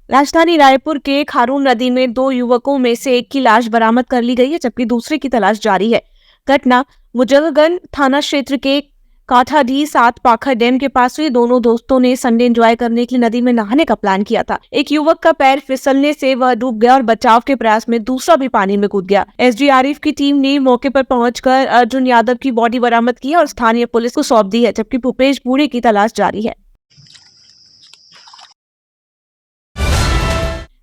राजधानी रायपुर के खारून नदी में 2 युवकों में से एक की लाश बरामद कर ली गई है, जबकि दूसरे की तलाश जारी है। घटना मुजफ्फरगंज थाना क्षेत्र के काठाडीह 7 पाखर डैम के पास हुई। दोनों दोस्तों ने संडे एंजॉय करने के लिए नदी में नहाने का प्लान किया था। एक युवक का पैर फिसलने से वह डूब गया और बचाव के प्रयास में दूसरा भी पानी में कूद गया। एसडीआरएफ की टीम ने मौके पर पहुंचकर अर्जुन यादव की बॉडी बरामद की और स्थानीय पुलिस को सौंप दी है, जबकि भूपेश बूढ़े की तलाश जारी है।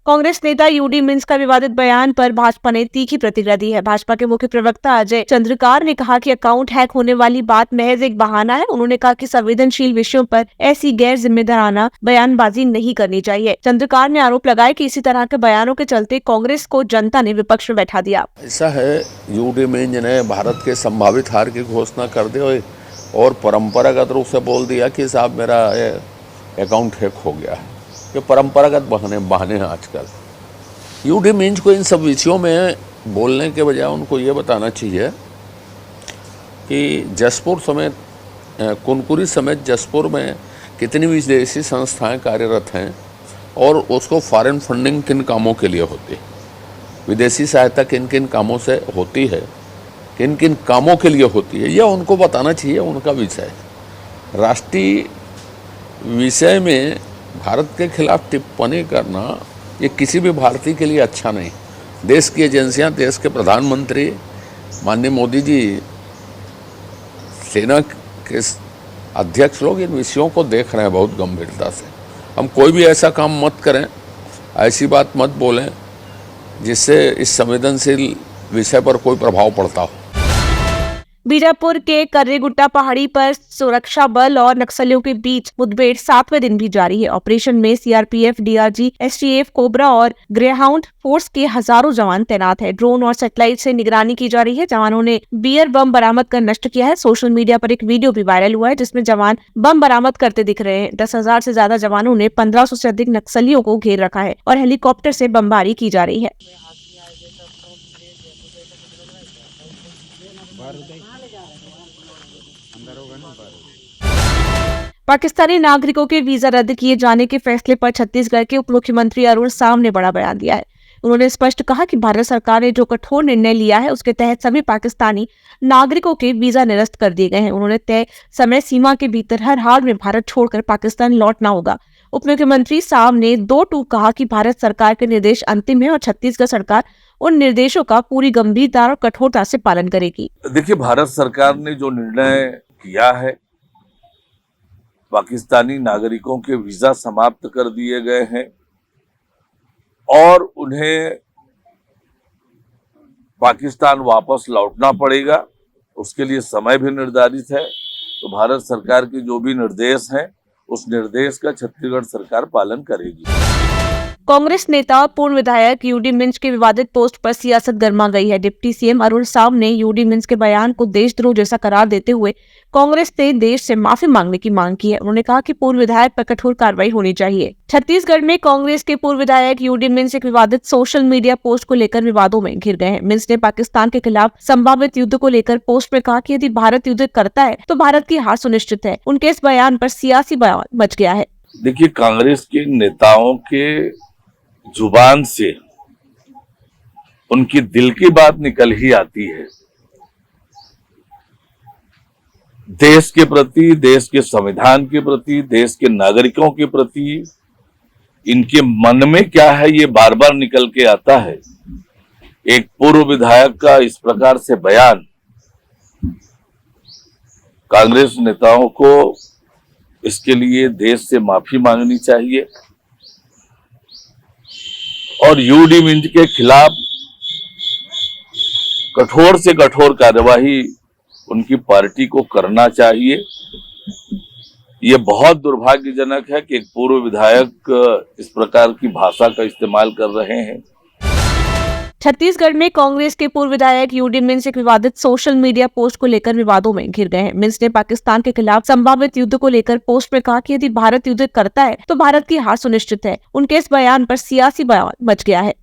कांग्रेस नेता यूडी मिंज का विवादित बयान पर भाजपा ने तीखी प्रतिक्रिया दी है। भाजपा के मुख्य प्रवक्ता अजय चंद्रकार ने कहा कि अकाउंट हैक होने वाली बात महज एक बहाना है। उन्होंने कहा कि संवेदनशील विषयों पर ऐसी गैर जिम्मेदाराना बयानबाजी नहीं करनी चाहिए। चंद्रकार ने आरोप लगाया कि इसी तरह के बयानों के चलते कांग्रेस को जनता ने विपक्ष में बैठा दिया। ऐसा है, यूडी मिंज ने भारत के संभावित हार की घोषणा कर दी और परंपरागत रूप से बोल दिया कि साहब मेरा अकाउंट हैक हो गया है। ये परंपरागत बहाने हैं आजकल। यूडी मिंज को इन सब विषयों में बोलने के बजाय उनको ये बताना चाहिए कि जसपुर समेत कुनकुरी समेत जसपुर में कितनी विदेशी संस्थाएं कार्यरत हैं और उसको फॉरेन फंडिंग किन कामों के लिए होती है, विदेशी सहायता किन किन कामों से होती है, किन किन कामों के लिए होती है, यह उनको बताना चाहिए। उनका विषय राष्ट्रीय विषय में भारत के खिलाफ टिप्पणी करना ये किसी भी भारतीय के लिए अच्छा नहीं। देश की एजेंसियां, देश के प्रधानमंत्री माननीय मोदी जी, सेना के अध्यक्ष लोग इन विषयों को देख रहे हैं बहुत गंभीरता से। हम कोई भी ऐसा काम मत करें, ऐसी बात मत बोलें जिससे इस संवेदनशील विषय पर कोई प्रभाव पड़ता हो। बीजापुर के कर्रेगुट्टा पहाड़ी पर सुरक्षा बल और नक्सलियों के बीच मुठभेड़ 7वें दिन भी जारी है। ऑपरेशन में सीआरपीएफ, डीआरजी, एसटीएफ, कोबरा और ग्रेहाउंड फोर्स के हजारों जवान तैनात है। ड्रोन और सैटेलाइट से निगरानी की जा रही है। जवानों ने बियर बम बरामद कर नष्ट किया है। सोशल मीडिया पर एक वीडियो भी वायरल हुआ है जिसमें जवान बम बरामद करते दिख रहे हैं। 10,000 से ज्यादा जवानों ने 1500 से अधिक नक्सलियों को घेर रखा है और हेलीकॉप्टर से बमबारी की जा रही है। पाकिस्तानी नागरिकों के वीजा रद्द किए जाने के फैसले पर छत्तीसगढ़ के उप मुख्यमंत्री अरुण साव ने बड़ा बयान दिया है। उन्होंने स्पष्ट कहा कि भारत सरकार ने जो कठोर निर्णय लिया है उसके तहत सभी पाकिस्तानी नागरिकों के वीजा निरस्त कर दिए गए हैं। उन्होंने तय समय सीमा के भीतर हर हाल में भारत छोड़कर पाकिस्तान लौटना होगा। उप मुख्यमंत्री साव ने 2 टूक कहा कि भारत सरकार के निर्देश अंतिम है और छत्तीसगढ़ सरकार उन निर्देशों का पूरी गंभीरता और कठोरता से पालन करेगी। देखिए, भारत सरकार ने जो निर्णय किया है, पाकिस्तानी नागरिकों के वीजा समाप्त कर दिए गए हैं और उन्हें पाकिस्तान वापस लौटना पड़ेगा। उसके लिए समय भी निर्धारित है। तो भारत सरकार के जो भी निर्देश हैं, उस निर्देश का छत्तीसगढ़ सरकार पालन करेगी। कांग्रेस नेता और पूर्व विधायक यूडी मिंज के विवादित पोस्ट पर सियासत गर्मा गई है। डिप्टी सीएम अरुण साव ने यूडी मिंज के बयान को देशद्रोह जैसा करार देते हुए कांग्रेस से देश से माफी मांगने की मांग की है। उन्होंने कहा कि पूर्व विधायक पर कठोर कार्रवाई होनी चाहिए। छत्तीसगढ़ में कांग्रेस के पूर्व विधायक यूडी मिंज एक विवादित सोशल मीडिया पोस्ट को लेकर विवादों में घिर गए हैं। मिंज ने पाकिस्तान के खिलाफ संभावित युद्ध को लेकर पोस्ट में कहा कि यदि भारत युद्ध करता है तो भारत की हार सुनिश्चित है। उनके इस बयान पर सियासी बवाल मच गया है। देखिए, कांग्रेस के नेताओं के जुबान से उनकी दिल की बात निकल ही आती है। देश के प्रति, देश के संविधान के प्रति, देश के नागरिकों के प्रति इनके मन में क्या है ये बार बार निकल के आता है। एक पूर्व विधायक का इस प्रकार से बयान कांग्रेस नेताओं को इसके लिए देश से माफी मांगनी चाहिए और यूडी मिंज के खिलाफ कठोर से कठोर कार्यवाही उनकी पार्टी को करना चाहिए। ये बहुत दुर्भाग्यजनक है कि एक पूर्व विधायक इस प्रकार की भाषा का इस्तेमाल कर रहे हैं। छत्तीसगढ़ में कांग्रेस के पूर्व विधायक यूडी मिंज एक विवादित सोशल मीडिया पोस्ट को लेकर विवादों में घिर गए हैं। मिंज ने पाकिस्तान के खिलाफ संभावित युद्ध को लेकर पोस्ट में कहा कि यदि भारत युद्ध करता है तो भारत की हार सुनिश्चित है। उनके इस बयान पर सियासी बवाल मच गया है।